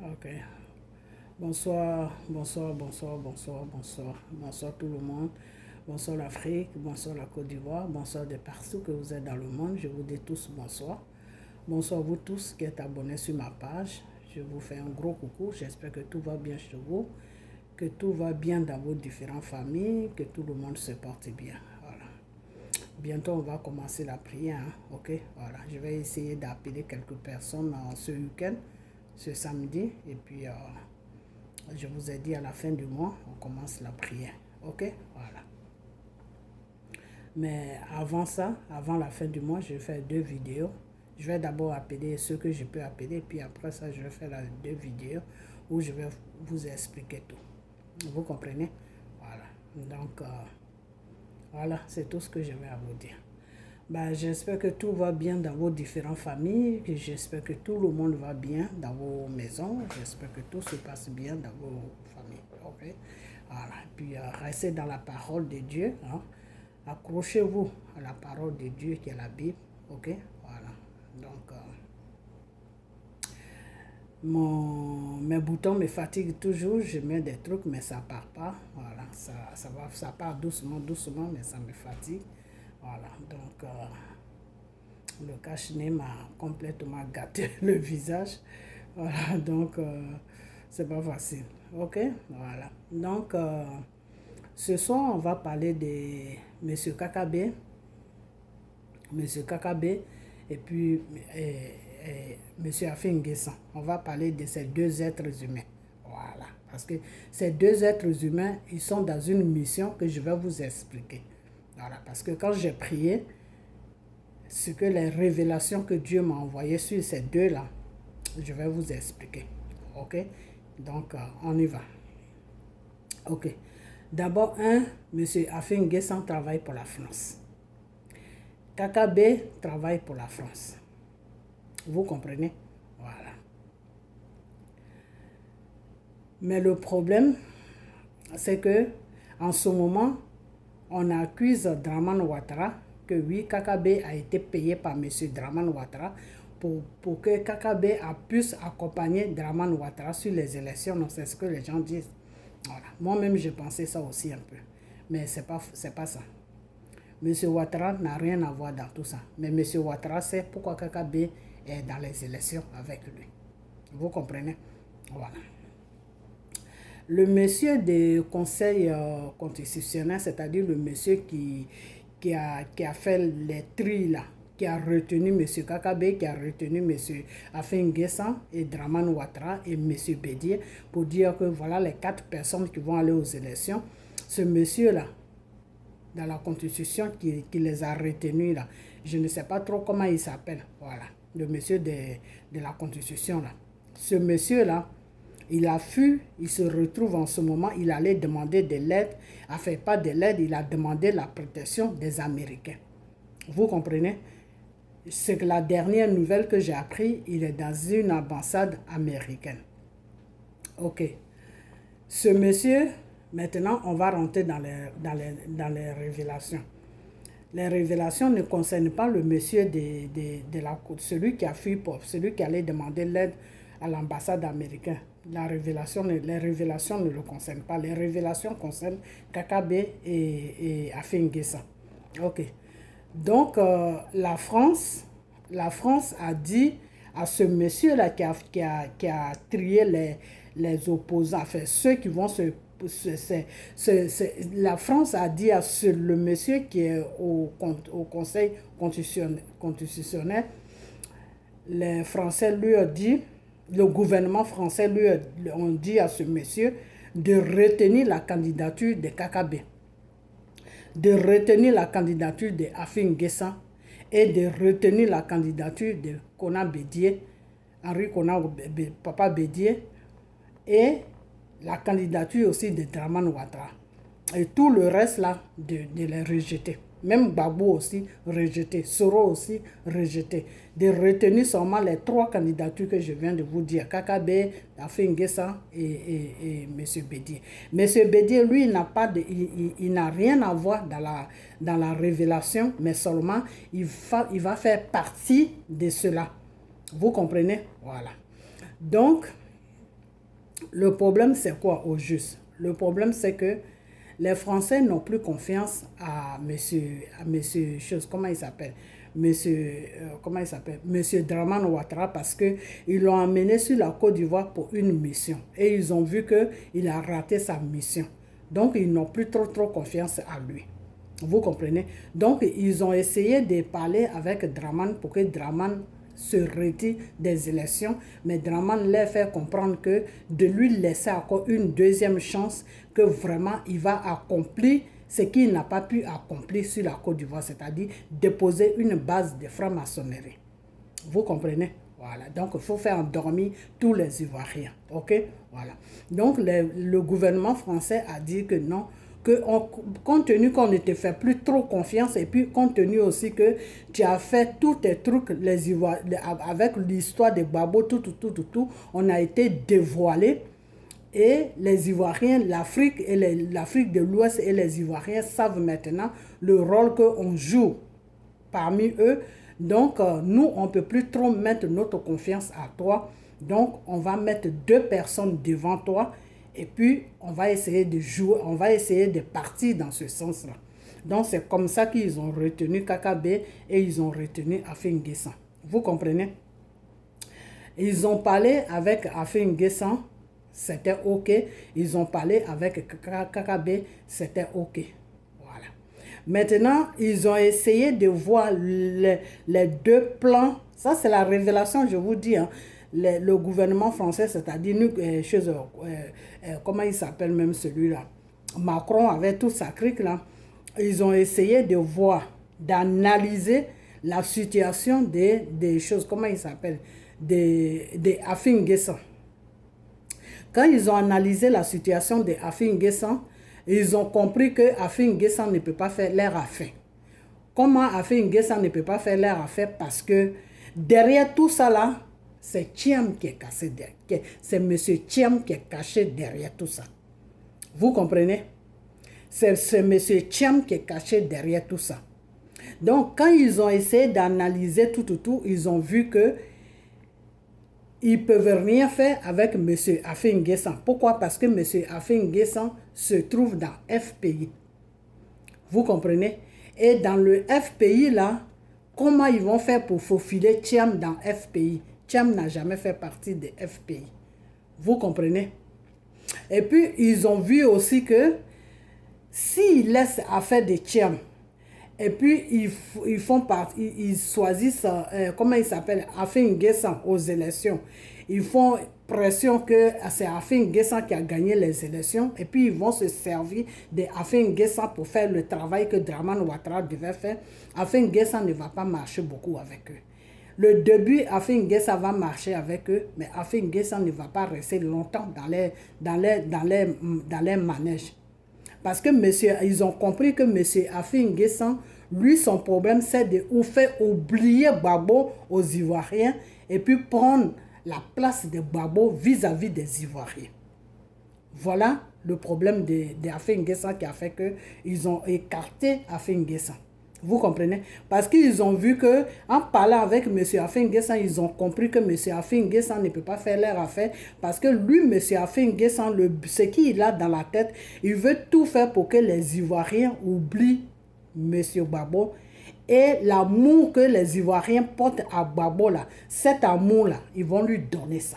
Ok. Bonsoir, bonsoir, bonsoir, bonsoir, bonsoir. Bonsoir tout le monde. Bonsoir l'Afrique, bonsoir la Côte d'Ivoire, bonsoir de partout que vous êtes dans le monde. Je vous dis tous bonsoir. Bonsoir vous tous qui êtes abonnés sur ma page. Je vous fais un gros coucou. J'espère que tout va bien chez vous, que tout va bien dans vos différentes familles, que tout le monde se porte bien. Voilà. Bientôt, on va commencer la prière. Hein? Ok, voilà. Je vais essayer d'appeler quelques personnes ce week-end, ce samedi. Et puis, je vous ai dit à la fin du mois, on commence la prière. Ok, voilà. Mais avant ça, avant la fin du mois, je vais faire 2 vidéos. Je vais d'abord appeler ceux que je peux appeler. Puis après ça, je vais faire 2 vidéos où je vais vous expliquer tout. Vous comprenez? Voilà. Donc, voilà, c'est tout ce que je vais à vous dire. Ben, j'espère que tout va bien dans vos différentes familles, que j'espère que tout le monde va bien dans vos maisons, j'espère que tout se passe bien dans vos familles. Ok? Voilà. Puis restez dans la parole de Dieu. Hein? Accrochez-vous à la parole de Dieu qui est la Bible. Ok? Voilà. Donc, mes boutons me fatiguent toujours, je mets des trucs, mais ça part pas. Voilà, ça part doucement, doucement, mais ça me fatigue. Voilà, donc le cache-nez m'a complètement gâté le visage. Voilà, donc c'est pas facile. Ok, voilà. Donc ce soir, on va parler de Monsieur Kakabe. Monsieur Kakabe et puis Monsieur Afin-N'Guessan. On va parler de ces 2 êtres humains. Voilà. Parce que ces 2 êtres humains, ils sont dans une mission que je vais vous expliquer. Voilà. Parce que quand j'ai prié, ce que les révélations que Dieu m'a envoyées sur ces deux-là, je vais vous expliquer. Ok? Donc, on y va. Ok. D'abord, Monsieur Afin-N'Guessan travaille pour la France. Kakabe travaille pour la France. Vous comprenez? Voilà. Mais le problème, c'est que en ce moment, on accuse Dramane Ouattara que oui, Kakabe a été payé par M. Dramane Ouattara pour que Kakabe puisse accompagner Dramane Ouattara sur les élections. C'est ce que les gens disent. Voilà. Moi-même, j'ai pensé ça aussi un peu. Mais ce n'est pas ça. M. Ouattara n'a rien à voir dans tout ça. Mais M. Ouattara sait pourquoi Kakabe est dans les élections avec lui. Vous comprenez? Voilà. Le monsieur du conseil constitutionnel, c'est-à-dire le monsieur qui a fait les tri là, qui a retenu M. Kakabe, qui a retenu M. Afin-N'Guessan et Dramane Ouattara et M. Bédié pour dire que voilà les 4 personnes qui vont aller aux élections. Ce monsieur-là, dans la constitution qui les a retenus là, je ne sais pas trop comment il s'appelle, voilà, le monsieur de la constitution là. Ce monsieur-là, il se retrouve en ce moment, il allait demander de l'aide, enfin pas de l'aide, il a demandé la protection des Américains. Vous comprenez? C'est que la dernière nouvelle que j'ai appris, il est dans une ambassade américaine. Ok. Ce monsieur, maintenant, on va rentrer dans les révélations. Les révélations ne concernent pas le monsieur celui qui a fui, celui qui allait demander l'aide à l'ambassade américaine. Les révélations ne le concernent pas. Les révélations concernent Kakabe et Afin-N'Guessan. Ok. Donc, la France a dit à ce monsieur-là qui a trié les opposants, enfin ceux qui vont la France a dit à le monsieur qui est au Conseil constitutionnel, les Français lui ont dit, le gouvernement français lui a dit à ce monsieur de retenir la candidature de Kakabe, de retenir la candidature de Afin-N'Guessan et de retenir la candidature de Kona Bédié, Henri Kona Papa Bédié, et la candidature aussi de Dramane Ouattara. Et tout le reste là, de les rejeter. Même Gbagbo aussi rejeté, Soro aussi rejeté. De retenir seulement les 3 candidatures que je viens de vous dire, Kakabe, Afin-N'Guessan et M. Bédié. M. Bédié, lui, il n'a rien à voir dans la révélation, mais seulement il va faire partie de cela. Vous comprenez? Voilà. Donc, Le problème, c'est quoi au juste? Le problème, c'est que les Français n'ont plus confiance à monsieur chose, comment il s'appelle? Comment il s'appelle? Monsieur Dramane Ouattara, parce qu'ils l'ont emmené sur la Côte d'Ivoire pour une mission. Et ils ont vu qu'il a raté sa mission. Donc, ils n'ont plus trop confiance à lui. Vous comprenez? Donc, ils ont essayé de parler avec Dramane pour que Dramane se retire des élections, mais Dramane leur fait comprendre que de lui laisser encore une deuxième chance, que vraiment il va accomplir ce qu'il n'a pas pu accomplir sur la Côte d'Ivoire, c'est-à-dire déposer une base de franc-maçonnerie. Vous comprenez? Voilà, donc il faut faire endormir tous les Ivoiriens, ok? Voilà, donc le gouvernement français a dit que non, compte tenu qu'on ne te fait plus trop confiance et puis compte tenu aussi que tu as fait tous tes trucs avec l'histoire de Gbagbo, tout, on a été dévoilé et les Ivoiriens, l'Afrique de l'Ouest et les Ivoiriens savent maintenant le rôle qu'on joue parmi eux. Donc, nous, on ne peut plus trop mettre notre confiance à toi. Donc, on va mettre 2 personnes devant toi. Et puis, on va essayer de jouer, on va essayer de partir dans ce sens-là. Donc, c'est comme ça qu'ils ont retenu Kakabe et ils ont retenu Afin N'Guessan. Vous comprenez? Ils ont parlé avec Afin N'Guessan, c'était OK. Ils ont parlé avec Kakabe, c'était OK. Voilà. Maintenant, ils ont essayé de voir les 2 plans. Ça, c'est la révélation, je vous dis, hein. Le gouvernement français, c'est-à-dire comment il s'appelle même celui-là, Macron avec tout sa clique là, ils ont essayé de voir, d'analyser la situation des choses, comment il s'appelle, des Afin N'Guessan. Quand ils ont analysé la situation des Afin N'Guessan, ils ont compris que Afin N'Guessan ne peut pas faire leur affaire. Comment Afin N'Guessan ne peut pas faire leur affaire? Parce que derrière tout ça là, c'est Thiam qui est caché derrière. C'est M. Thiam qui est caché derrière tout ça. Vous comprenez? C'est M. Thiam qui est caché derrière tout ça. Donc, quand ils ont essayé d'analyser tout, ils ont vu que ils ne peuvent rien faire avec M. Afin N'Guessan. Pourquoi? Parce que M. Afin N'Guessan se trouve dans FPI. Vous comprenez? Et dans le FPI, là, comment ils vont faire pour faufiler Thiam dans FPI? Thiam n'a jamais fait partie de FPI. Vous comprenez? Et puis, ils ont vu aussi que s'ils laissent affaire de Thiam, et puis ils choisissent, comment il s'appelle, Afin N'Guessan aux élections. Ils font pression que c'est Afin N'Guessan qui a gagné les élections, et puis ils vont se servir de Afin N'Guessan pour faire le travail que Dramane Ouattara devait faire. Afin N'Guessan ne va pas marcher beaucoup avec eux. Le début, Afin N'Guessan va marcher avec eux, mais Afin N'Guessan ne va pas rester longtemps dans les manèges. Parce que ils ont compris que M. Afin N'Guessan, lui, son problème, c'est de faire oublier Gbagbo aux Ivoiriens et puis prendre la place de Gbagbo vis-à-vis des Ivoiriens. Voilà le problème d'Afin N'Guessan qui a fait qu'ils ont écarté Afin N'Guessan. Vous comprenez? Parce qu'ils ont vu que en parlant avec M. Afin N'Guessan, ils ont compris que M. Afin N'Guessan ne peut pas faire leur affaire parce que lui, M. Afin N'Guessan, ce qu'il a dans la tête, il veut tout faire pour que les Ivoiriens oublient M. Gbagbo. Et l'amour que les Ivoiriens portent à Gbagbo, là, cet amour-là, ils vont lui donner ça.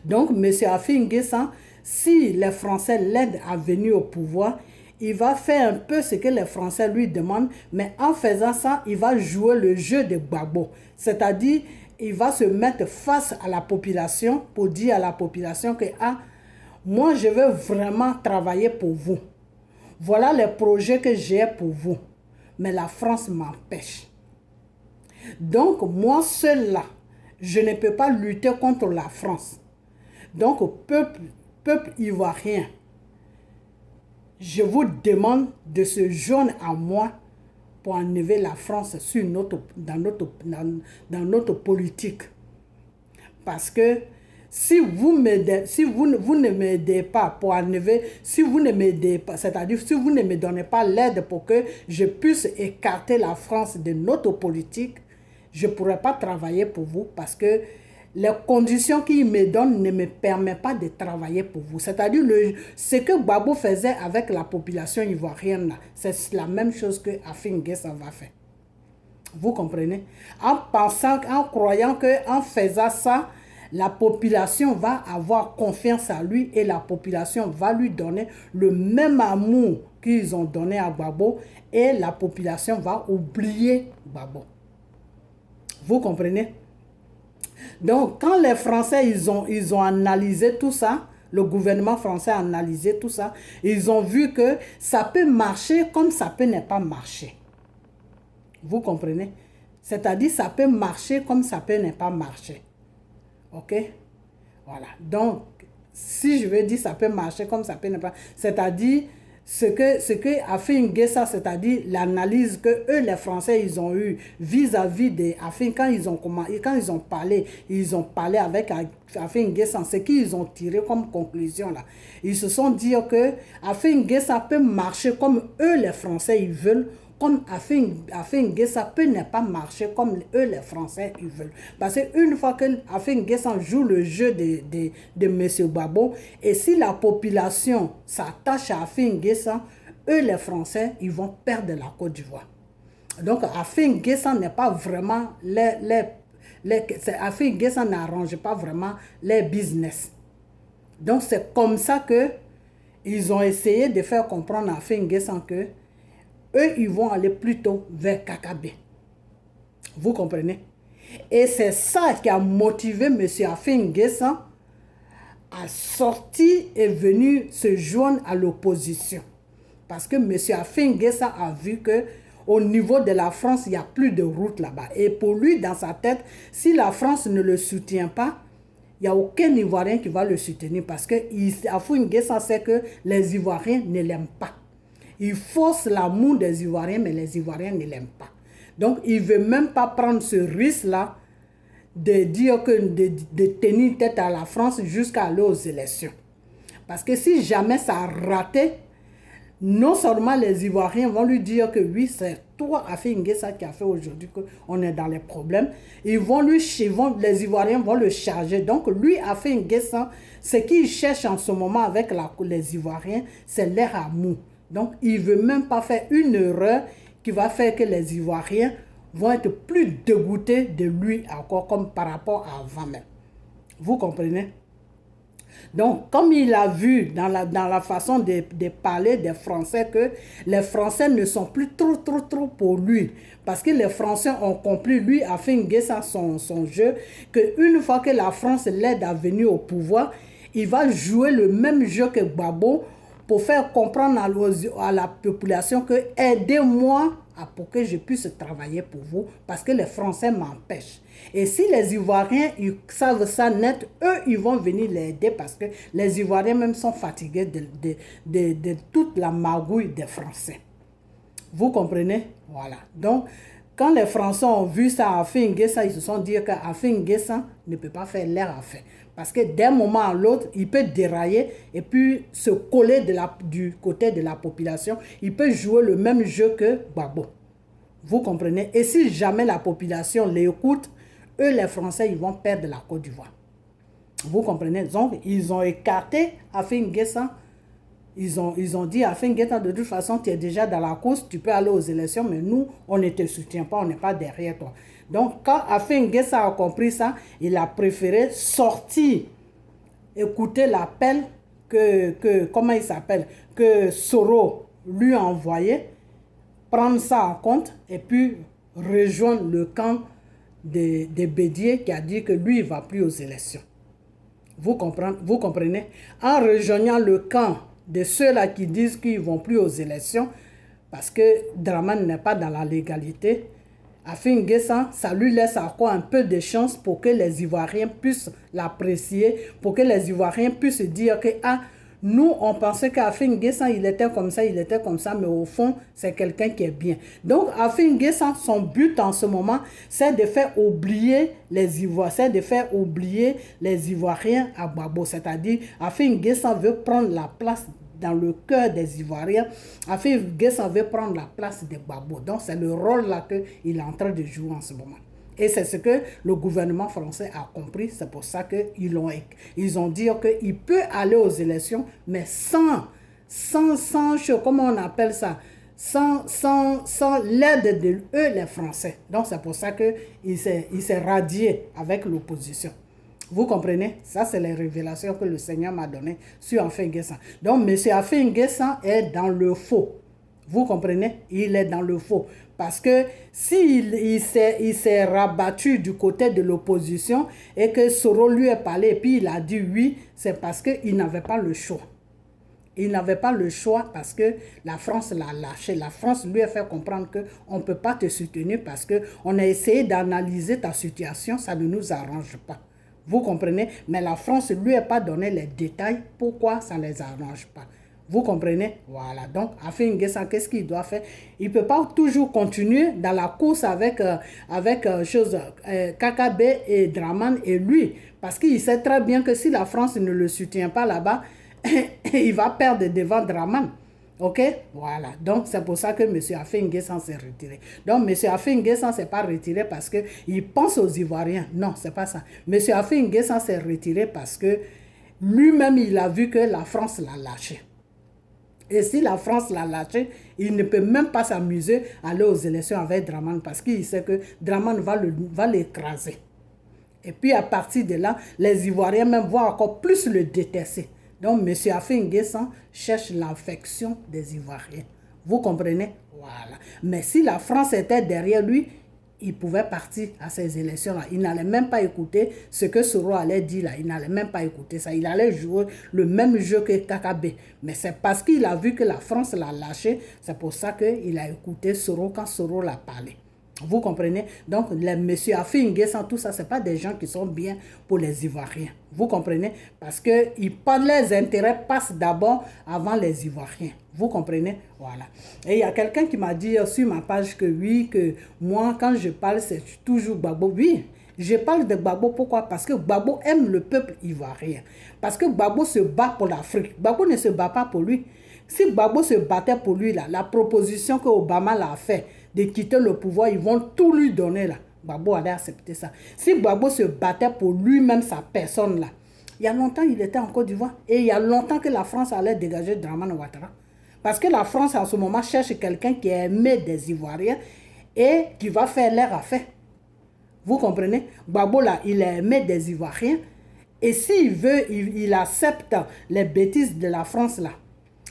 Donc, M. Afin N'Guessan, si les Français l'aident à venir au pouvoir, il va faire un peu ce que les Français lui demandent, mais en faisant ça, il va jouer le jeu de Gbagbo. C'est-à-dire, il va se mettre face à la population pour dire à la population que moi, je veux vraiment travailler pour vous. Voilà les projets que j'ai pour vous. Mais la France m'empêche. Donc, moi seul là, je ne peux pas lutter contre la France. Donc, peuple ivoirien, je vous demande de se joindre à moi pour enlever la France dans notre politique. Parce que si vous ne m'aidez pas pour enlever, si vous ne m'aidez pas, c'est-à-dire si vous ne me donnez pas l'aide pour que je puisse écarter la France de notre politique, je ne pourrai pas travailler pour vous parce que les conditions qu'il me donne ne me permettent pas de travailler pour vous. C'est-à-dire, ce que Gbagbo faisait avec la population ivoirienne, c'est la même chose que Afin N'Guessan va faire. Vous comprenez? En pensant, en croyant qu'en faisant ça, la population va avoir confiance à lui et la population va lui donner le même amour qu'ils ont donné à Gbagbo et la population va oublier Gbagbo. Vous comprenez? Donc, quand les Français, ils ont analysé tout ça, le gouvernement français a analysé tout ça, ils ont vu que ça peut marcher comme ça peut ne pas marcher. Vous comprenez? C'est-à-dire, ça peut marcher comme ça peut ne pas marcher. OK? Voilà. Donc, si je veux dire ça peut marcher comme ça peut ne pas... C'est-à-dire, ce que Afin N'Guessan, c'est-à-dire l'analyse que eux, les Français, ils ont eu vis-à-vis des Afin, quand ils ont parlé avec Afin N'Guessan, ce qu'ils ont tiré comme conclusion là. Ils se sont dit que Afin N'Guessan peut marcher comme eux, les Français, ils veulent, comme Afin N'Guessan peut ne pas marcher comme eux, les Français, ils veulent. Parce qu'une fois que Afin N'Guessan joue le jeu de M. Gbagbo, et si la population s'attache à Afin N'Guessan, eux, les Français, ils vont perdre la Côte d'Ivoire. Donc, Afin N'Guessan n'est pas vraiment Afin N'Guessan n'arrange pas vraiment les business. Donc, c'est comme ça que ils ont essayé de faire comprendre à Afin N'Guessan que eux, ils vont aller plutôt vers Kakabe. Vous comprenez? Et c'est ça qui a motivé M. Afin N'Guessan à sortir et venir se joindre à l'opposition. Parce que M. Afin N'Guessan a vu que au niveau de la France, il n'y a plus de route là-bas. Et pour lui, dans sa tête, si la France ne le soutient pas, il n'y a aucun Ivoirien qui va le soutenir. Parce que Afin N'Guessan sait que les Ivoiriens ne l'aiment pas. Il force l'amour des Ivoiriens, mais les Ivoiriens ne l'aiment pas. Donc, il ne veut même pas prendre ce risque-là de dire que de tenir tête à la France jusqu'à aller aux élections. Parce que si jamais ça a raté, non seulement les Ivoiriens vont lui dire que oui, c'est toi, Afin N'Guessan, qui a fait aujourd'hui qu'on est dans les problèmes. Les Ivoiriens vont le charger. Donc, lui, Afin N'Guessan, ce qu'il cherche en ce moment avec les Ivoiriens, c'est leur amour. Donc, il ne veut même pas faire une erreur qui va faire que les Ivoiriens vont être plus dégoûtés de lui encore comme par rapport à avant même. Vous comprenez? Donc, comme il a vu dans la façon de parler des Français que les Français ne sont plus trop pour lui. Parce que les Français ont compris, lui, Afin N'Guessan, son jeu, qu'une fois que la France l'aide à venir au pouvoir, il va jouer le même jeu que Gbagbo, pour faire comprendre à la population que aidez-moi pour que je puisse travailler pour vous parce que les Français m'empêchent. Et si les Ivoiriens ils savent ça net, eux, ils vont venir l'aider parce que les Ivoiriens même sont fatigués de toute la magouille des Français. Vous comprenez? Voilà. Donc, quand les Français ont vu ça à Afin N'Guessan, ils se sont dit qu'Afin N'Guessan ne peut pas faire leur affaire. Parce que d'un moment à l'autre, il peut dérailler et puis se coller du côté de la population. Il peut jouer le même jeu que Gbagbo. Vous comprenez? Et si jamais la population l'écoute, eux, les Français, ils vont perdre la Côte d'Ivoire. Vous comprenez? Donc, ils ont écarté Afin N'Guessan. Ils ont dit à Afin N'Guessan, de toute façon, tu es déjà dans la course, tu peux aller aux élections, mais nous, on ne te soutient pas, on n'est pas derrière toi. Donc, quand Afin N'Guessan a compris ça, il a préféré sortir, écouter l'appel comment il s'appelle, que Soro lui a envoyé, prendre ça en compte et puis rejoindre le camp de Bédié qui a dit que lui, il ne va plus aux élections. Vous comprenez? En rejoignant le camp de ceux-là qui disent qu'ils ne vont plus aux élections, parce que Dramane n'est pas dans la légalité, Afin N'Guessan, ça lui laisse encore un peu de chance pour que les Ivoiriens puissent l'apprécier, pour que les Ivoiriens puissent dire que nous, on pensait qu'Afin N'Guessan, il était comme ça, mais au fond, c'est quelqu'un qui est bien. Donc, Afin N'Guessan, son but en ce moment, c'est de faire oublier les Ivoiriens à Gbagbo. C'est-à-dire, Afin N'Guessan veut prendre la place dans le cœur des Ivoiriens. Afin N'Guessan veut prendre la place de Gbagbo. Donc, c'est le rôle là qu'il est en train de jouer en ce moment. Et c'est ce que le gouvernement français a compris. C'est pour ça qu'ils ont dit qu'il peut aller aux élections, mais sans comment on appelle ça, sans l'aide de eux, les Français. Donc, c'est pour ça qu'il s'est radié avec l'opposition. Vous comprenez? Ça, c'est les révélations que le Seigneur m'a données sur Afin N'Guessan. Donc, M. Afin N'Guessan est dans le faux. Vous comprenez? Il est dans le faux. Parce que s'il s'est rabattu du côté de l'opposition et que Soro lui a parlé et puis il a dit oui, c'est parce qu'il n'avait pas le choix. Il n'avait pas le choix parce que la France l'a lâché. La France lui a fait comprendre qu'on ne peut pas te soutenir parce qu'on a essayé d'analyser ta situation, ça ne nous arrange pas. Vous comprenez? Mais la France ne lui a pas donné les détails pourquoi ça ne les arrange pas. Vous comprenez? Voilà. Donc, Afin N'Guessan, qu'est-ce qu'il doit faire? Il ne peut pas toujours continuer dans la course avec KKB et Draman et lui. Parce qu'il sait très bien que si la France ne le soutient pas là-bas, il va perdre devant Draman. OK? Voilà. Donc, c'est pour ça que M. Afin N'Guessan s'est retiré. Donc, M. Afin N'Guessan ne s'est pas retiré parce qu'il pense aux Ivoiriens. Non, ce n'est pas ça. M. Afin N'Guessan s'est retiré parce que lui-même, il a vu que la France l'a lâché. Et si la France l'a lâché, il ne peut même pas s'amuser à aller aux élections avec Draman parce qu'il sait que Draman va l'écraser. Et puis à partir de là, les Ivoiriens même vont encore plus le détester. Donc M. Afin N'Guessan cherche l'affection des Ivoiriens. Vous comprenez? Voilà. Mais si la France était derrière lui, il pouvait partir à ces élections-là. Il n'allait même pas écouter ce que Soro allait dire là. Il n'allait même pas écouter ça. Il allait jouer le même jeu que KKB. Mais c'est parce qu'il a vu que la France l'a lâché. C'est pour ça qu'il a écouté Soro quand Soro l'a parlé. Vous comprenez? Donc, les messieurs Afin N'Guessan, tout ça, ce n'est pas des gens qui sont bien pour les Ivoiriens. Vous comprenez? Parce que les intérêts passent d'abord avant les Ivoiriens. Vous comprenez? Voilà. Et il y a quelqu'un qui m'a dit sur ma page que oui, que moi, quand je parle, c'est toujours Gbagbo. Oui, je parle de Gbagbo. Pourquoi? Parce que Gbagbo aime le peuple ivoirien. Parce que Gbagbo se bat pour l'Afrique. Gbagbo ne se bat pas pour lui. Si Gbagbo se battait pour lui, là, la proposition que Obama l'a fait, de quitter le pouvoir, ils vont tout lui donner là. Gbagbo allait accepter ça. Si Gbagbo se battait pour lui-même, sa personne là, il y a longtemps, il était en Côte d'Ivoire. Et il y a longtemps que la France allait dégager Dramane Ouattara. Parce que la France, en ce moment, cherche quelqu'un qui est aimé des Ivoiriens et qui va faire leur affaire. Vous comprenez? Gbagbo là, il est aimé des Ivoiriens. Et s'il veut, il accepte les bêtises de la France là.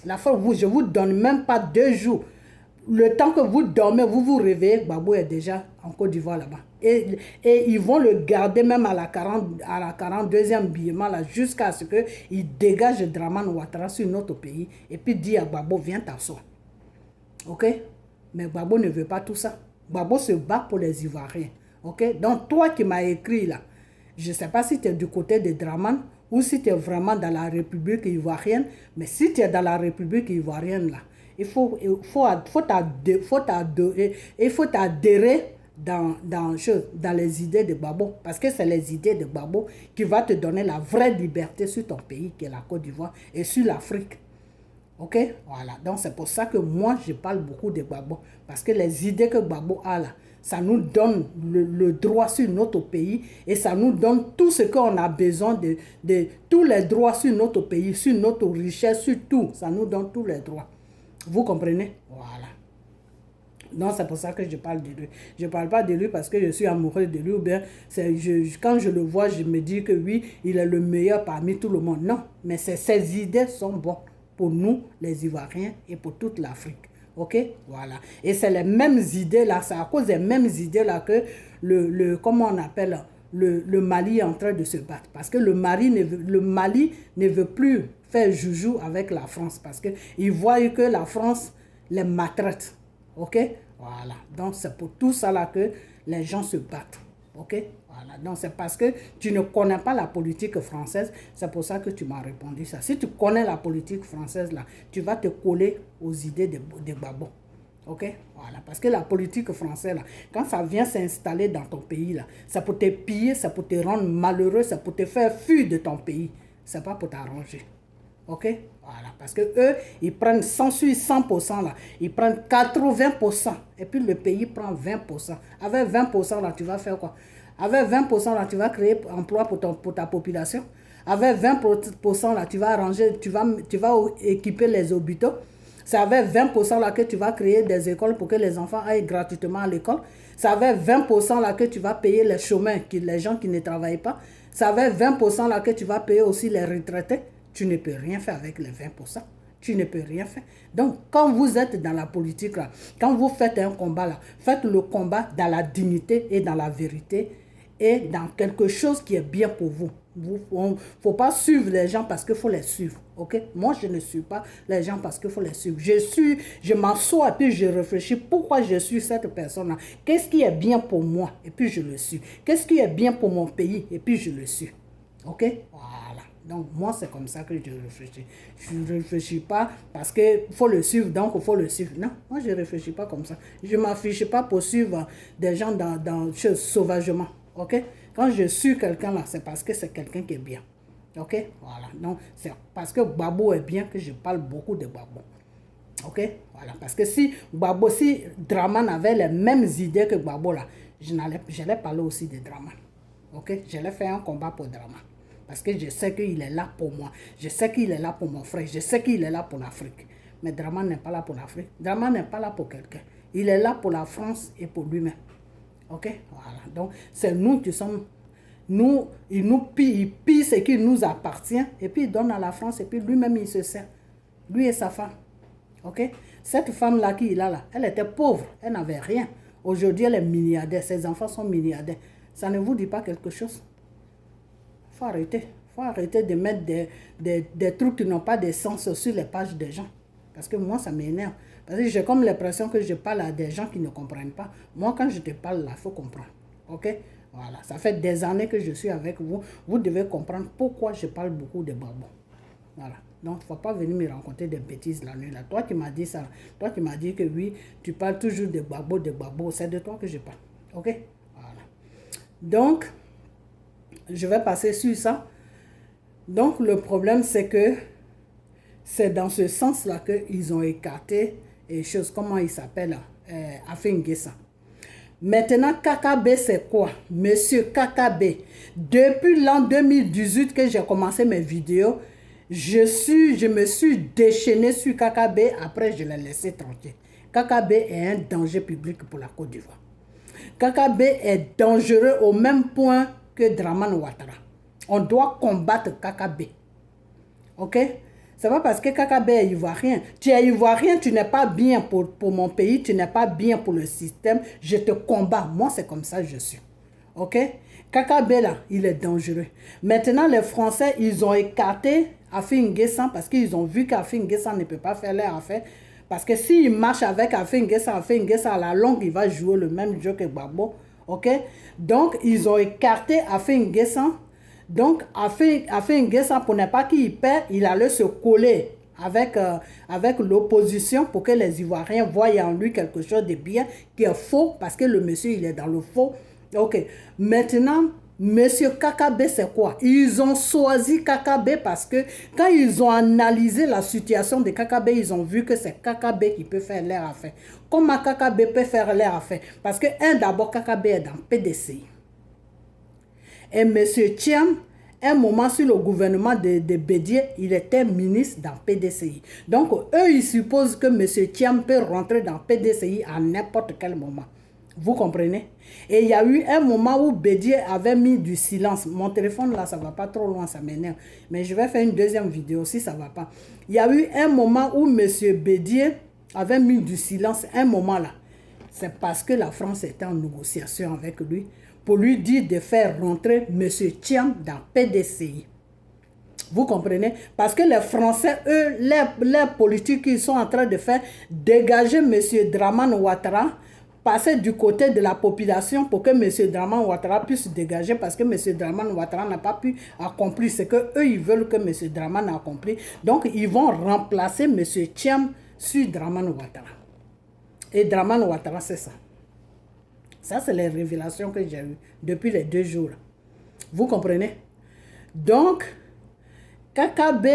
La France, je ne vous donne même pas 2 jours. Le temps que vous dormez, vous vous réveillez, Gbagbo est déjà en Côte d'Ivoire là-bas. Et ils vont le garder même à la 42e billement là, jusqu'à ce qu'il dégage Dramane Ouattara sur notre pays et puis dit à Gbagbo, viens t'asseoir. OK? Mais Gbagbo ne veut pas tout ça. Gbagbo se bat pour les Ivoiriens. OK? Donc toi qui m'as écrit là, je ne sais pas si tu es du côté de Dramane ou si tu es vraiment dans la République ivoirienne, mais si tu es dans la République ivoirienne là, il faut t'adhérer dans les idées de Gbagbo. Parce que c'est les idées de Gbagbo qui vont te donner la vraie liberté sur ton pays, qui est la Côte d'Ivoire, et sur l'Afrique. OK? Voilà. Donc c'est pour ça que moi, je parle beaucoup de Gbagbo. Parce que les idées que Gbagbo a là, ça nous donne le droit sur notre pays et ça nous donne tout ce qu'on a besoin de tous les droits sur notre pays, sur notre richesse, sur tout. Ça nous donne tous les droits. Vous comprenez? Voilà. Donc, c'est pour ça que je parle de lui. Je ne parle pas de lui parce que je suis amoureux de lui ou bien quand je le vois, je me dis que oui, il est le meilleur parmi tout le monde. Non, mais ses idées sont bonnes pour nous, les Ivoiriens, et pour toute l'Afrique. OK? Voilà. Et c'est les mêmes idées là, c'est à cause des mêmes idées là que comment on appelle, le Mali est en train de se battre. Parce que le Mali ne veut plus faire joujou avec la France parce qu'ils voient que la France les maltraite. OK? Voilà. Donc, c'est pour tout ça là que les gens se battent. OK? Voilà. Donc, c'est parce que tu ne connais pas la politique française. C'est pour ça que tu m'as répondu ça. Si tu connais la politique française là, tu vas te coller aux idées de Gbagbo. OK? Voilà. Parce que la politique française là, quand ça vient s'installer dans ton pays là, c'est pour te piller, c'est pour te rendre malheureux, c'est pour te faire fuir de ton pays. C'est pas pour t'arranger. Ok? Voilà. Parce que eux, ils prennent 100% là. Ils prennent 80%. Et puis le pays prend 20%. Avec 20% là, tu vas faire quoi? Avec 20% là, tu vas créer emploi pour ta population. Avec 20% là, tu vas arranger, tu vas équiper les hôpitaux. C'est avec 20% là que tu vas créer des écoles pour que les enfants aillent gratuitement à l'école. C'est avec 20% là que tu vas payer les chômeurs, les gens qui ne travaillent pas. C'est avec 20% là que tu vas payer aussi les retraités. Tu ne peux rien faire avec les 20%. Tu ne peux rien faire. Donc, quand vous êtes dans la politique, là, quand vous faites un combat, là, faites le combat dans la dignité et dans la vérité et dans quelque chose qui est bien pour vous. Il ne faut pas suivre les gens parce qu'il faut les suivre. Okay? Moi, je ne suis pas les gens parce qu'il faut les suivre. Je m'assois et puis je réfléchis pourquoi je suis cette personne-là. Qu'est-ce qui est bien pour moi? Et puis je le suis. Qu'est-ce qui est bien pour mon pays? Et puis je le suis. Ok? Voilà. Donc, moi, c'est comme ça que je réfléchis. Je ne réfléchis pas parce qu'il faut le suivre, donc il faut le suivre. Non, moi, je ne réfléchis pas comme ça. Je ne m'affiche pas pour suivre des gens sauvagement. Ok? Quand je suis quelqu'un là, c'est parce que c'est quelqu'un qui est bien. Ok? Voilà. Donc, c'est parce que Gbagbo est bien que je parle beaucoup de Gbagbo. Ok? Voilà. Parce que si Draman avait les mêmes idées que Gbagbo là, j'allais parler aussi de Draman. Ok? J'allais faire un combat pour Draman. Parce que je sais qu'il est là pour moi. Je sais qu'il est là pour mon frère. Je sais qu'il est là pour l'Afrique. Mais Draman n'est pas là pour l'Afrique. Draman n'est pas là pour quelqu'un. Il est là pour la France et pour lui-même. Ok? Voilà. Donc, c'est nous qui sommes... il pille ce qui nous appartient et puis il donne à la France et puis lui-même il se sert. Lui et sa femme. Ok? Cette femme-là qu'il a là, elle était pauvre. Elle n'avait rien. Aujourd'hui, elle est milliardaire. Ses enfants sont milliardaires. Ça ne vous dit pas quelque chose? Faut arrêter. Faut arrêter de mettre des trucs qui n'ont pas de sens sur les pages des gens. Parce que moi, ça m'énerve. Parce que j'ai comme l'impression que je parle à des gens qui ne comprennent pas. Moi, quand je te parle là, il faut comprendre. Ok? Voilà. Ça fait des années que je suis avec vous. Vous devez comprendre pourquoi je parle beaucoup de Gbagbo. Voilà. Donc, il ne faut pas venir me raconter des bêtises la nuit là. Toi qui m'as dit ça. Toi qui m'as dit que oui, tu parles toujours de Gbagbo. C'est de toi que je parle. Ok? Voilà. Donc, je vais passer sur ça. Donc, le problème, c'est que c'est dans ce sens-là qu'ils ont écarté les choses. Comment il s'appelle? Afingessa. Maintenant, Kakabe, c'est quoi? Monsieur Kakabe. Depuis l'an 2018 que j'ai commencé mes vidéos, je me suis déchaîné sur Kakabe. Après, je l'ai laissé tranquille. Kakabe est un danger public pour la Côte d'Ivoire. Kakabe est dangereux au même point que Draman Ouattara. On doit combattre Kakabe. Ok? C'est pas parce que Kakabe est ivoirien. Tu es ivoirien, tu n'es pas bien pour mon pays, tu n'es pas bien pour le système. Je te combats. Moi, c'est comme ça que je suis. Ok? Kakabe, là, il est dangereux. Maintenant, les Français, ils ont écarté Afingessa parce qu'ils ont vu qu'Afingessa ne peut pas faire leur affaire. Parce que s'il marche avec Afingessa à la longue, il va jouer le même jeu que Gbagbo. Ok? Donc, ils ont écarté Afingessa. Donc, Afingessa, pour ne pas qu'il perd, il allait se coller avec l'opposition pour que les Ivoiriens voient en lui quelque chose de bien qui est faux parce que le monsieur, il est dans le faux. Ok. Maintenant, monsieur Kakabe, c'est quoi? Ils ont choisi Kakabe parce que quand ils ont analysé la situation de Kakabe, ils ont vu que c'est Kakabe qui peut faire leur affaire. Comment Kakabe peut faire leur affaire? Parce que, d'abord, Kakabe est dans PDCI. Et M. Thiam, un moment sur le gouvernement de Bédié, il était ministre dans PDCI. Donc, eux, ils supposent que M. Thiam peut rentrer dans PDCI à n'importe quel moment. Vous comprenez? Et il y a eu un moment où Bédié avait mis du silence. Mon téléphone, là, ça ne va pas trop loin, ça m'énerve. Mais je vais faire une deuxième vidéo si ça ne va pas. Il y a eu un moment où M. Bédié avait mis du silence, un moment là. C'est parce que la France était en négociation avec lui pour lui dire de faire rentrer M. Thiam dans PDCI. Vous comprenez? Parce que les Français, eux, les politiques qu'ils sont en train de faire, dégager M. Draman Ouattara, passer du côté de la population pour que M. Draman Ouattara puisse dégager parce que M. Draman Ouattara n'a pas pu accomplir ce qu'eux, ils veulent que M. Draman accomplit. Donc, ils vont remplacer M. Thiam sur Draman Ouattara. Et Draman Ouattara, c'est ça. Ça, c'est les révélations que j'ai eues depuis les 2 jours. Vous comprenez? Donc, Kakabe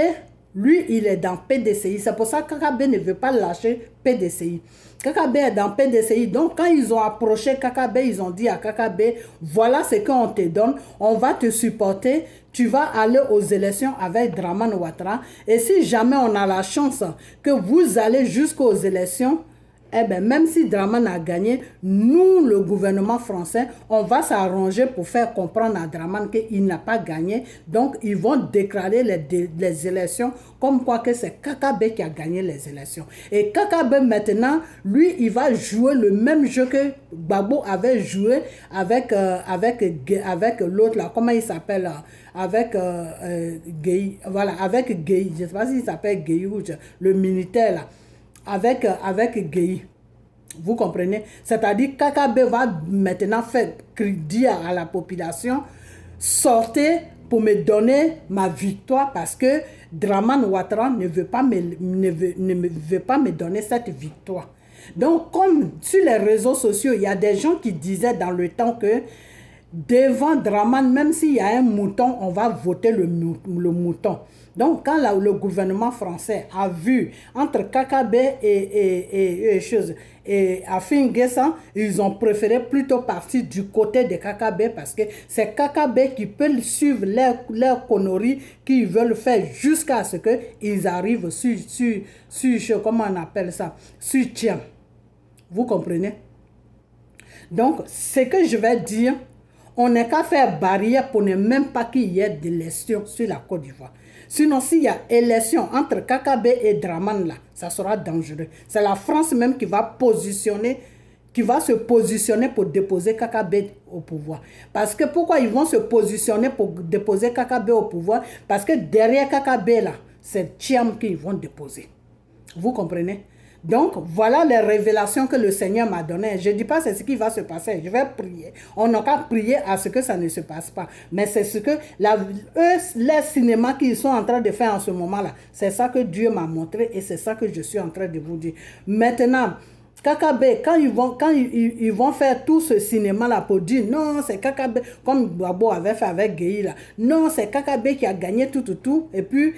Lui, il est dans PDCI. C'est pour ça que Kakabe ne veut pas lâcher PDCI. Kakabe est dans PDCI. Donc, quand ils ont approché Kakabe, ils ont dit à Kakabe, voilà ce qu'on te donne. On va te supporter. Tu vas aller aux élections avec Dramane Ouattara. Et si jamais on a la chance que vous allez jusqu'aux élections, eh bien, même si Dramane a gagné, nous, le gouvernement français, on va s'arranger pour faire comprendre à Dramane qu'il n'a pas gagné. Donc, ils vont déclarer les élections comme quoi que c'est Kakabe qui a gagné les élections. Et Kakabe, maintenant, lui, il va jouer le même jeu que Gbagbo avait joué avec l'autre, là, comment il s'appelle avec Gueye, voilà, avec Gueye, je ne sais pas s'il s'appelle Gueye ou le militaire, là. Avec Gueye. Vous comprenez? C'est-à-dire Kakabe va maintenant faire dire à la population, sortez pour me donner ma victoire parce que Dramane Ouattara ne veut pas me donner cette victoire. Donc, comme sur les réseaux sociaux, il y a des gens qui disaient dans le temps que devant Dramane, même s'il y a un mouton, on va voter le mouton. Donc, quand le gouvernement français a vu entre Kakabe et Afin N'Guessan, ils ont préféré plutôt partir du côté de Kakabe parce que c'est Kakabe qui peut suivre leurs conneries qu'ils veulent faire jusqu'à ce qu'ils arrivent sur, comment on appelle ça, sur Tcham. Vous comprenez? Donc, ce que je vais dire, on n'est qu'à faire barrière pour ne même pas qu'il y ait d'élection sur la Côte d'Ivoire. Sinon, s'il y a élection entre Kakabe et Dramane, là, ça sera dangereux. C'est la France même qui va se positionner pour déposer Kakabe au pouvoir. Parce que pourquoi ils vont se positionner pour déposer Kakabe au pouvoir? Parce que derrière Kakabe, là, c'est Tcham qu'ils vont déposer. Vous comprenez? Donc, voilà les révélations que le Seigneur m'a données. Je ne dis pas c'est ce qui va se passer. Je vais prier. On n'a qu'à prier à ce que ça ne se passe pas. Mais c'est ce que les cinémas qu'ils sont en train de faire en ce moment-là, c'est ça que Dieu m'a montré et c'est ça que je suis en train de vous dire. Maintenant, Kakabe, quand ils vont faire tout ce cinéma-là pour dire non, c'est Kakabe, comme Gbagbo avait fait avec Gueye, là. Non, c'est Kakabe qui a gagné tout. Et puis,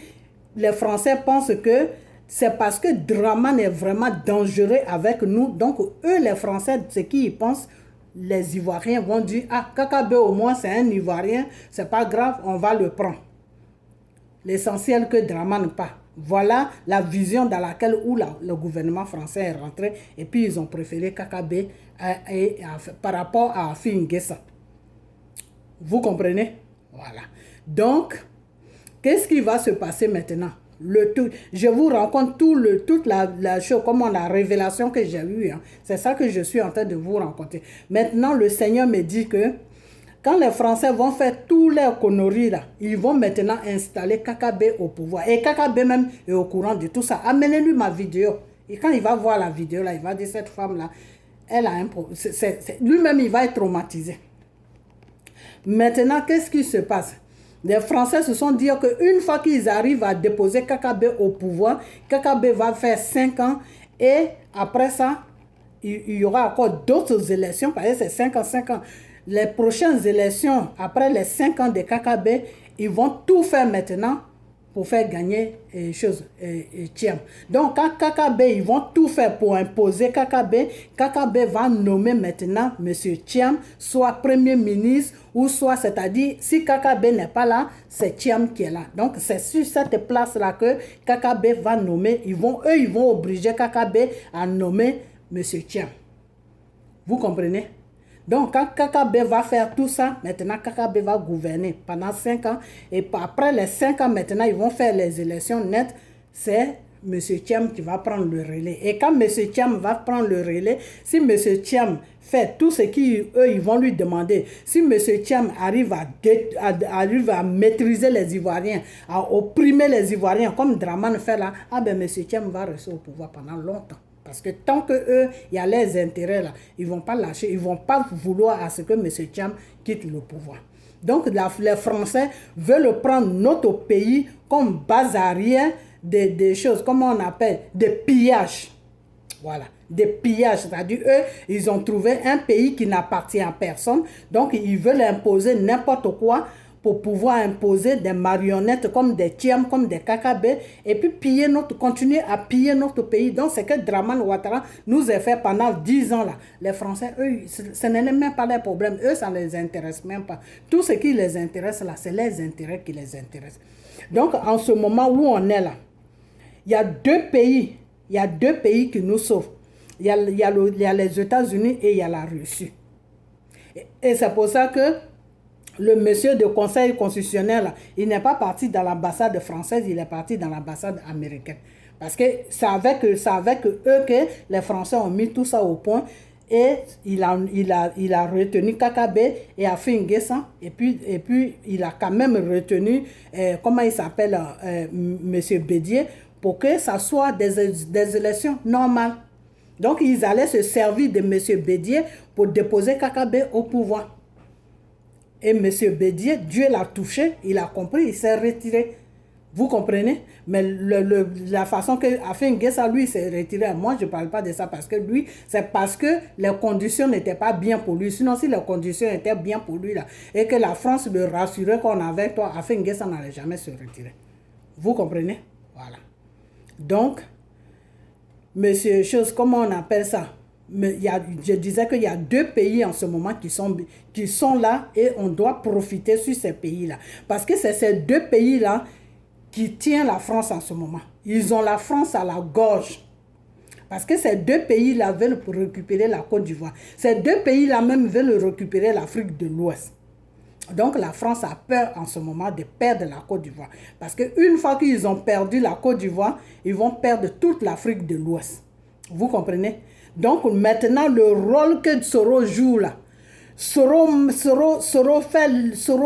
les Français pensent que c'est parce que Dramane est vraiment dangereux avec nous. Donc, eux, les Français, ce qu'ils pensent, les Ivoiriens vont dire, ah, Kakabe au moins, c'est un Ivoirien, c'est pas grave, on va le prendre. L'essentiel que Dramane pas. Voilà la vision dans laquelle le gouvernement français est rentré. Et puis, ils ont préféré Kakabe par rapport à Afin N'Guessan. Vous comprenez? Voilà. Donc, qu'est-ce qui va se passer maintenant? Je vous raconte toute la chose, comment la révélation que j'ai eue. Hein. C'est ça que je suis en train de vous raconter. Maintenant, le Seigneur me dit que quand les Français vont faire tous leurs conneries là, ils vont maintenant installer Kakabe au pouvoir. Et Kakabe même est au courant de tout ça. Amenez-lui ma vidéo. Et quand il va voir la vidéo là, il va dire cette femme là, elle a un problème. Lui-même, il va être traumatisé. Maintenant, qu'est-ce qui se passe? Les Français se sont dit qu'une fois qu'ils arrivent à déposer Kakabe au pouvoir, Kakabe va faire 5 ans et après ça, il y aura encore d'autres élections, parce que c'est 5 ans. Les prochaines élections, après les 5 ans de Kakabe, ils vont tout faire maintenant pour faire gagner Tcham. Donc, quand Kakabe, ils vont tout faire pour imposer Kakabe. Kakabe va nommer maintenant M. Tcham, soit Premier ministre, ou soit, c'est-à-dire, si Kakabe n'est pas là, c'est Tcham qui est là. Donc, c'est sur cette place-là que Kakabe va nommer. Ils vont obliger Kakabe à nommer M. Tcham. Vous comprenez? Donc, quand Kakabe va faire tout ça, maintenant Kakabe va gouverner pendant 5 ans. Et après les 5 ans, maintenant, ils vont faire les élections nettes. C'est M. Tcham qui va prendre le relais. Et quand M. Tcham va prendre le relais, si M. Tcham fait tout ce qu'eux, ils vont lui demander, si M. Tcham arrive à maîtriser les Ivoiriens, à opprimer les Ivoiriens, comme Dramane fait là, ah ben M. Tcham va rester au pouvoir pendant longtemps. Parce que tant qu'eux, il y a les intérêts là, ils ne vont pas lâcher, ils ne vont pas vouloir à ce que M. Tcham quitte le pouvoir. Donc les Français veulent prendre notre pays comme base arrière des choses, comment on appelle, des pillages. Voilà, des pillages. C'est-à-dire, eux, ils ont trouvé un pays qui n'appartient à personne. Donc, ils veulent imposer n'importe quoi pour pouvoir imposer des marionnettes comme des Thiam, comme des Kakabé, et puis continuer à piller notre pays. Donc, c'est que Dramane Ouattara nous a fait pendant 10 ans là. Les Français, eux, ce n'est même pas leur problème. Eux, ça ne les intéresse même pas. Tout ce qui les intéresse là, c'est les intérêts qui les intéressent. Donc, en ce moment où on est là, il y a deux pays qui nous sauvent. Il y a les États-Unis et il y a la Russie. Et c'est pour ça que le monsieur du Conseil constitutionnel, là, il n'est pas parti dans l'ambassade française, il est parti dans l'ambassade américaine. Parce que c'est avec eux que les Français ont mis tout ça au point. Et il a retenu Kakabé et Afin N'Guessan. Et puis, il a quand même retenu, comment il s'appelle, monsieur Bédié, pour que ça soit des élections normales. Donc, ils allaient se servir de monsieur Bédié pour déposer Kakabé au pouvoir. Et M. Bédié, Dieu l'a touché, il a compris, il s'est retiré. Vous comprenez? Mais la façon que Afin N'Guessan, lui, s'est retiré, moi, je ne parle pas de ça parce que lui, c'est parce que les conditions n'étaient pas bien pour lui. Sinon, si les conditions étaient bien pour lui, là, et que la France le rassurait qu'on avait toi, Afin N'Guessan n'allait jamais se retirer. Vous comprenez? Voilà. Donc, monsieur, comment on appelle ça? Mais je disais qu'il y a deux pays en ce moment qui sont là et on doit profiter sur ces pays-là. Parce que c'est ces deux pays-là qui tiennent la France en ce moment. Ils ont la France à la gorge. Parce que ces deux pays-là veulent récupérer la Côte d'Ivoire. Ces deux pays-là même veulent récupérer l'Afrique de l'Ouest. Donc la France a peur en ce moment de perdre la Côte d'Ivoire. Parce qu'une fois qu'ils ont perdu la Côte d'Ivoire, ils vont perdre toute l'Afrique de l'Ouest. Vous comprenez? Donc maintenant, le rôle que Soro joue là, Soro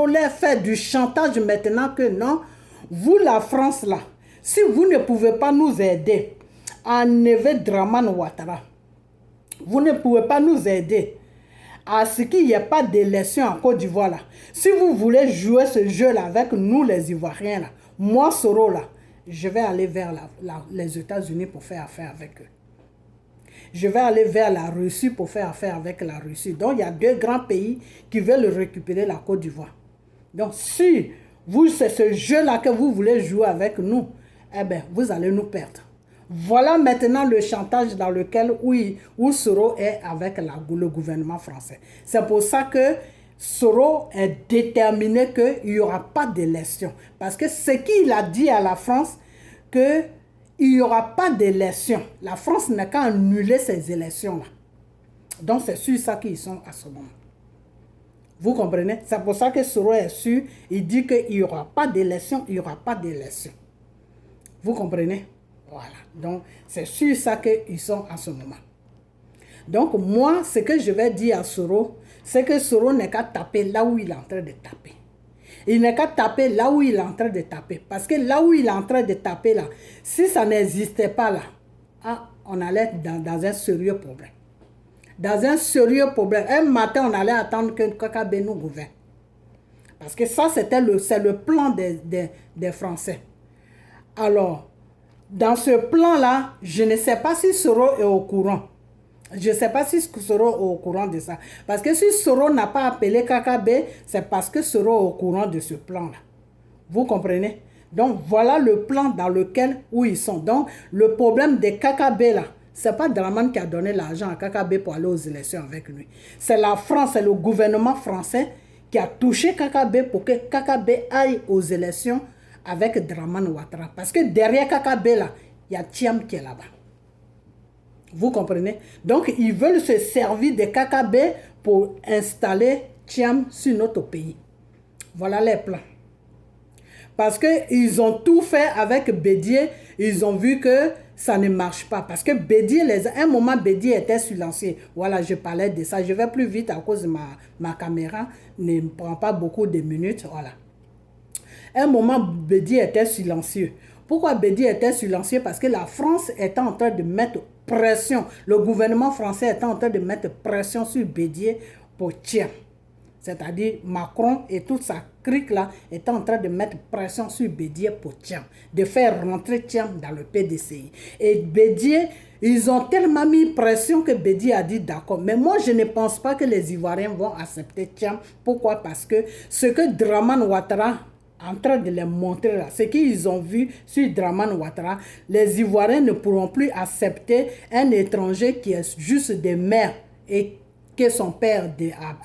leur fait du chantage maintenant que non, vous la France là, si vous ne pouvez pas nous aider à enlever Dramane Ouattara, vous ne pouvez pas nous aider à ce qu'il n'y ait pas d'élection en Côte d'Ivoire là. Si vous voulez jouer ce jeu là avec nous les Ivoiriens là, moi Soro là, je vais aller vers les États-Unis pour faire affaire avec eux. Je vais aller vers la Russie pour faire affaire avec la Russie. Donc, il y a deux grands pays qui veulent récupérer la Côte d'Ivoire. Donc, si c'est ce jeu-là que vous voulez jouer avec nous, eh bien, vous allez nous perdre. Voilà maintenant le chantage dans lequel où Soro est avec le gouvernement français. C'est pour ça que Soro est déterminé qu'il n'y aura pas d'élection. Parce que ce qu'il a dit à la France, que il n'y aura pas d'élection. La France n'a qu'à annuler ces élections-là. Donc, c'est sur ça qu'ils sont à ce moment. Vous comprenez? C'est pour ça que Soro est sûr. Il dit qu'il n'y aura pas d'élection, il n'y aura pas d'élection. Vous comprenez? Voilà. Donc, c'est sur ça qu'ils sont à ce moment. Donc, moi, ce que je vais dire à Soro, c'est que Soro n'est qu'à taper là où il est en train de taper. Il n'est qu'à taper là où il est en train de taper. Parce que là où il est en train de taper, là, si ça n'existait pas là, on allait être dans un sérieux problème. Dans un sérieux problème. Un matin, on allait attendre que Kakabé nous gouverne. Parce que ça, c'est le plan des Français. Alors, dans ce plan-là, je ne sais pas si Soro est au courant. Je ne sais pas si Soro est au courant de ça. Parce que si Soro n'a pas appelé Kakabé, c'est parce que Soro est au courant de ce plan-là. Vous comprenez? Donc, voilà le plan dans lequel où ils sont. Donc, le problème des Kakabé, là, ce n'est pas Dramane qui a donné l'argent à Kakabé pour aller aux élections avec lui. C'est la France, c'est le gouvernement français qui a touché Kakabé pour que Kakabé aille aux élections avec Dramane Ouattara. Parce que derrière Kakabé, là, il y a Thiam qui est là-bas. Vous comprenez? Donc, ils veulent se servir de Kakabé pour installer Thiam sur notre pays. Voilà les plans. Parce qu'ils ont tout fait avec Bédié. Ils ont vu que ça ne marche pas. Parce que Bédié, un moment, Bédié était silencieux. Voilà, je parlais de ça. Je vais plus vite à cause de ma caméra. Ne prend pas beaucoup de minutes. Voilà. Un moment, Bédié était silencieux. Pourquoi Bédié était silencieux? Parce que la France était en train de mettre pression. Le gouvernement français était en train de mettre pression sur Bédié pour Thiam. c'est-à-dire Macron et toute sa clique-là, est en train de mettre pression sur Bédié pour Thiam, de faire rentrer Thiam dans le PDCI. Et Bédié, ils ont tellement mis pression que Bédié a dit d'accord. Mais moi, je ne pense pas que les Ivoiriens vont accepter Thiam. Pourquoi? Parce que ce que Dramane Ouattara en train de les montrer là, ce qu'ils ont vu sur Dramane Ouattara, les Ivoiriens ne pourront plus accepter un étranger qui est juste des mères et que son père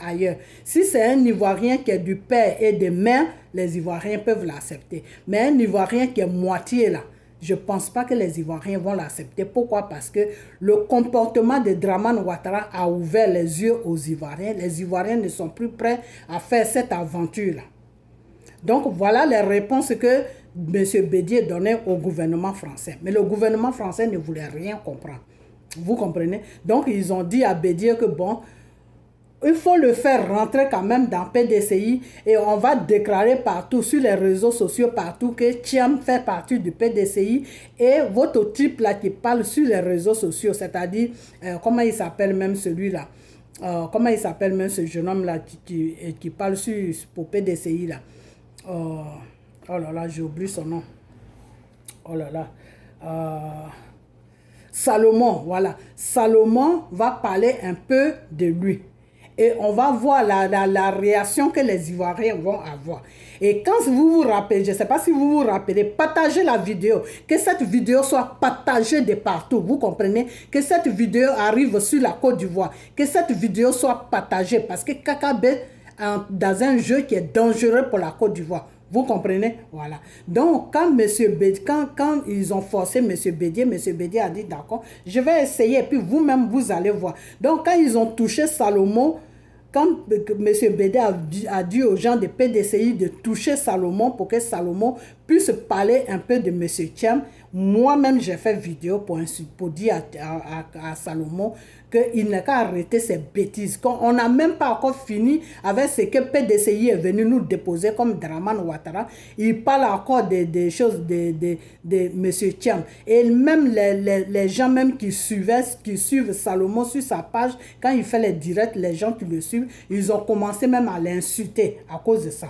ailleurs. Si c'est un Ivoirien qui est du père et des mères, les Ivoiriens peuvent l'accepter. Mais un Ivoirien qui est moitié là, je ne pense pas que les Ivoiriens vont l'accepter. Pourquoi? Parce que le comportement de Dramane Ouattara a ouvert les yeux aux Ivoiriens. Les Ivoiriens ne sont plus prêts à faire cette aventure-là. Donc voilà les réponses que M. Bédié donnait au gouvernement français. Mais le gouvernement français ne voulait rien comprendre. Vous comprenez? Donc ils ont dit à Bédié que bon, il faut le faire rentrer quand même dans PDCI et on va déclarer partout sur les réseaux sociaux partout que Thiam fait partie du PDCI et votre type là qui parle sur les réseaux sociaux, c'est-à-dire comment il s'appelle même celui-là, comment il s'appelle même ce jeune homme là qui parle pour PDCI là. Oh là là, j'ai oublié son nom. Oh là là. Salomon, voilà. Salomon va parler un peu de lui. Et on va voir la réaction que les Ivoiriens vont avoir. Et quand vous vous rappelez, je ne sais pas si vous vous rappelez, partagez la vidéo. Que cette vidéo soit partagée de partout. Vous comprenez? Que cette vidéo arrive sur la Côte d'Ivoire. Que cette vidéo soit partagée. Parce que Kakabe dans un jeu qui est dangereux pour la Côte d'Ivoire. Vous comprenez? Voilà. Donc, quand ils ont forcé M. Bédié a dit d'accord, je vais essayer, et puis vous-même, vous allez voir. Donc, quand ils ont touché Salomon, quand M. Bédié a dit aux gens de PDCI de toucher Salomon pour que Salomon puisse parler un peu de M. Thiam, moi-même, j'ai fait vidéo pour dire à Salomon qu'il n'a qu'à arrêter ses bêtises. On n'a même pas encore fini avec ce que PDCI est venu nous déposer comme Dramane Ouattara. Il parle encore des choses de M. Thiam. Et même les gens même qui suivent Salomon sur sa page, quand il fait les directs, les gens qui le suivent, ils ont commencé même à l'insulter à cause de ça.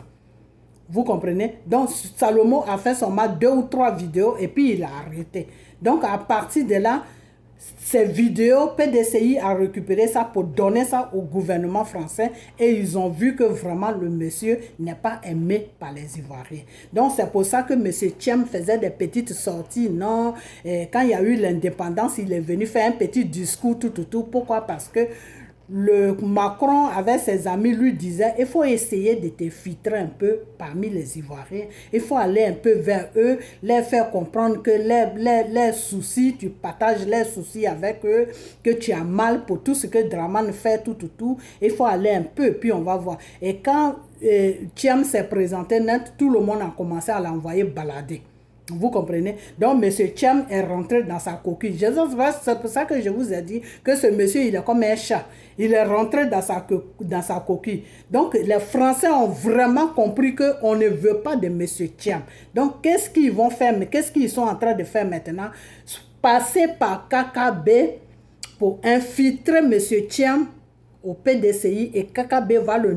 Vous comprenez? Donc, Salomon a fait seulement 2 ou 3 vidéos et puis il a arrêté. Donc, à partir de là, ces vidéos, PDCI a récupéré ça pour donner ça au gouvernement français et ils ont vu que vraiment le monsieur n'est pas aimé par les Ivoiriens. Donc, c'est pour ça que M. Thiam faisait des petites sorties. Non, quand il y a eu l'indépendance, il est venu faire un petit discours, tout. Pourquoi? Parce que le Macron, avec ses amis, lui disait il faut essayer de te filtrer un peu parmi les Ivoiriens. Il faut aller un peu vers eux, les faire comprendre que les soucis, tu partages les soucis avec eux, que tu as mal pour tout ce que Dramane fait, tout. Il faut aller un peu, puis on va voir. Et quand Thiam s'est présenté net, tout le monde a commencé à l'envoyer balader. Vous comprenez? Donc, M. Thiam est rentré dans sa coquille. C'est pour ça que je vous ai dit que ce monsieur, il est comme un chat. Il est rentré dans sa coquille. Donc, les Français ont vraiment compris qu'on ne veut pas de M. Thiam. Donc, qu'est-ce qu'ils vont faire? Mais qu'est-ce qu'ils sont en train de faire maintenant? Passer par KKB pour infiltrer M. Thiam au PDCI et KKB va le